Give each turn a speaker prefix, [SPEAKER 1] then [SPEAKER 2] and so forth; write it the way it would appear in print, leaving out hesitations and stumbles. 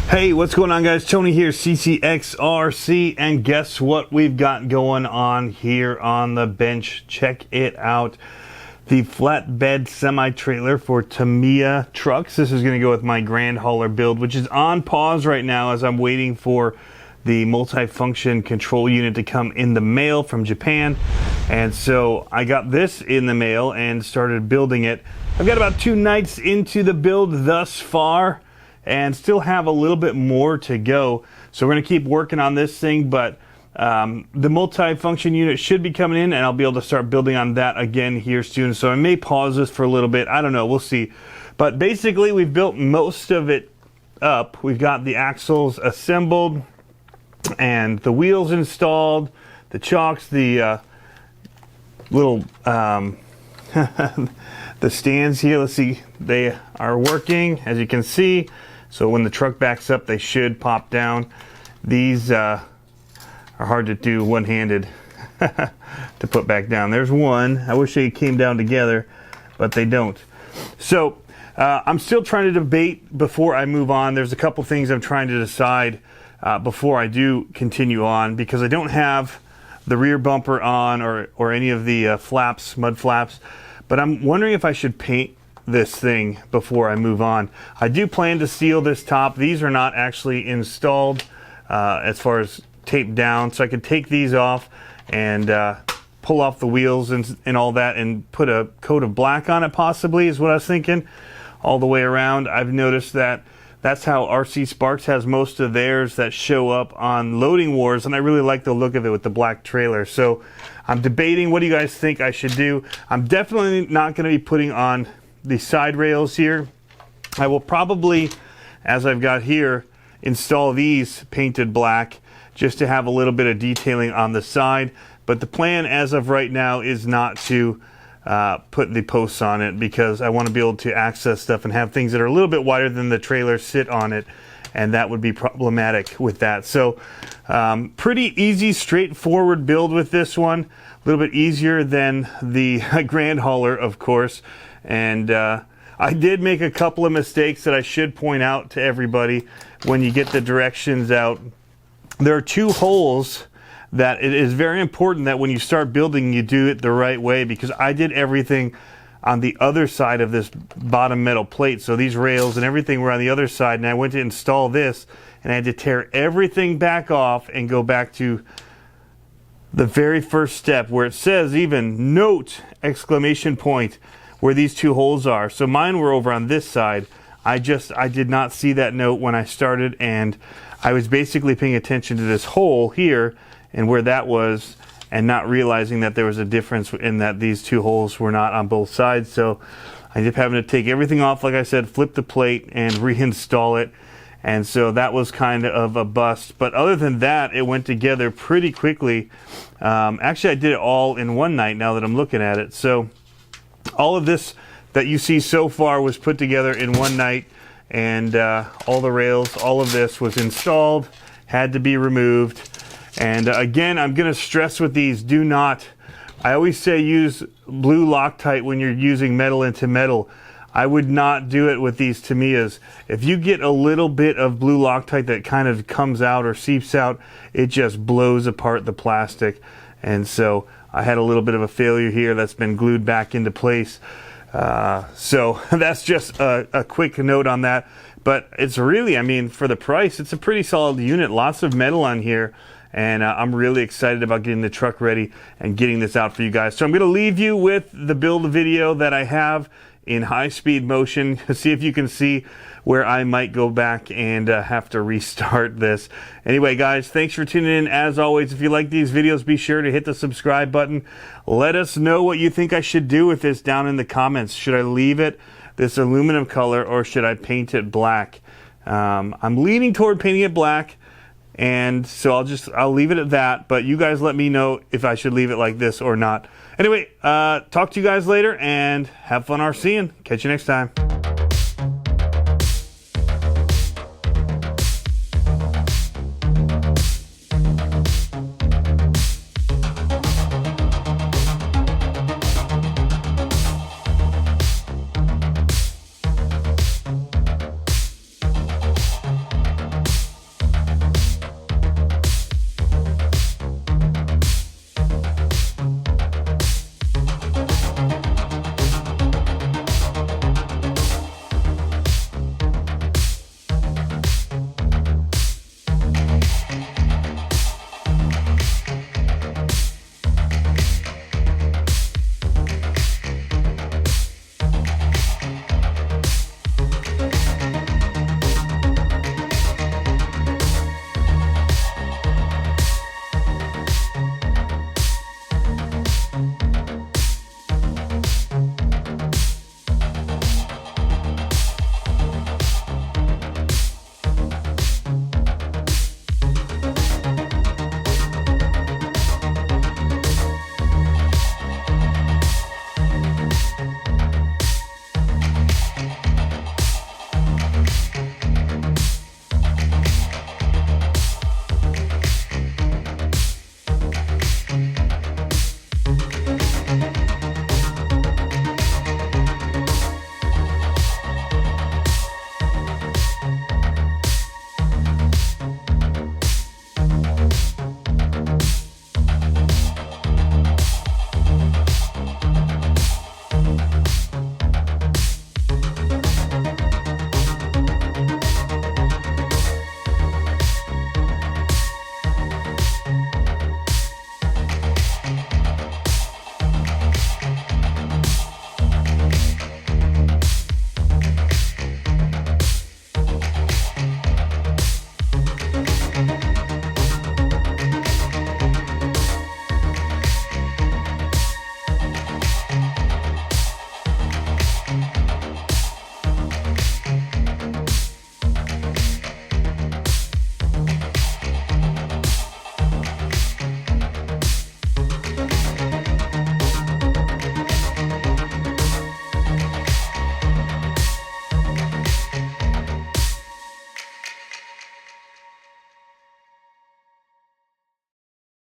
[SPEAKER 1] Hey, what's going on, guys? Tony here, CCxRC, and guess what we've got going on here on the bench? Check it out. The flatbed semi-trailer for Tamiya trucks. This is going to go with my grand hauler build, which is on pause right now as I'm waiting for the multi-function control unit to come in the mail from Japan. And so I got this in the mail and started building it. I've got about 2 nights into the build thus far, and still have a little bit more to go. So we're gonna keep working on this thing, but the multi-function unit should be coming in, and I'll be able to start building on that again here soon. So I may pause this for a little bit. I don't know, we'll see. But basically, we've built most of it up. We've got the axles assembled and the wheels installed, the chocks, the little the stands here. Let's see, they are working, as you can see. So when the truck backs up, they should pop down. These are hard to do one-handed to put back down. There's one. I wish they came down together, but they don't. So I'm still trying to debate before I move on. There's a couple things I'm trying to decide before I do continue on, because I don't have the rear bumper on or any of the flaps, mud flaps. But I'm wondering if I should paint this thing before I move on. I do plan to seal this top. These are not actually installed as far as taped down, so I could take these off and pull off the wheels and all that and put a coat of black on it, possibly, is what I was thinking, all the way around. I've noticed that that's how RC Sparks has most of theirs that show up on Loading Wars, and I really like the look of it with the black trailer. So I'm debating, what do you guys think I should do? I'm definitely not going to be putting on the side rails here. I will probably, as I've got here, install these painted black just to have a little bit of detailing on the side. But the plan as of right now is not to put the posts on it, because I want to be able to access stuff and have things that are a little bit wider than the trailer sit on it, and that would be problematic with that. So pretty easy, straightforward build with this one. A little bit easier than the grand hauler, of course. And I did make a couple of mistakes that I should point out to everybody when you get the directions out. There are 2 holes that it is very important that when you start building, you do it the right way, because I did everything on the other side of this bottom metal plate. So these rails and everything were on the other side, and I went to install this, and I had to tear everything back off and go back to the very first step where it says even note exclamation point where these 2 holes are. So mine were over on this side. I did not see that note when I started, and I was basically paying attention to this hole here and where that was, and not realizing that there was a difference in that these 2 holes were not on both sides. So I ended up having to take everything off, like I said, flip the plate and reinstall it. And so that was kind of a bust. But other than that, it went together pretty quickly. Actually, I did it all in one night now that I'm looking at it. So all of this that you see so far was put together in one night, and all the rails, all of this was installed, had to be removed. And again, I'm going to stress with these, do not, I always say use blue Loctite when you're using metal into metal. I would not do it with these Tamiyas. If you get a little bit of blue Loctite that kind of comes out or seeps out, it just blows apart the plastic. And so I had a little bit of a failure here that's been glued back into place. So that's just a quick note on that. But it's really, I mean, for the price, it's a pretty solid unit. Lots of metal on here. And I'm really excited about getting the truck ready and getting this out for you guys. So I'm going to leave you with the build video that I have in high-speed motion. See if you can see where I might go back and have to restart this. Anyway, guys, thanks for tuning in. As always, if you like these videos, be sure to hit the subscribe button. Let us know what you think I should do with this down in the comments. Should I leave it this aluminum color, or should I paint it black? I'm leaning toward painting it black, and so I'll leave it at that. But you guys let me know if I should leave it like this or not. Anyway, talk to you guys later, and have fun RCing. Catch you next time.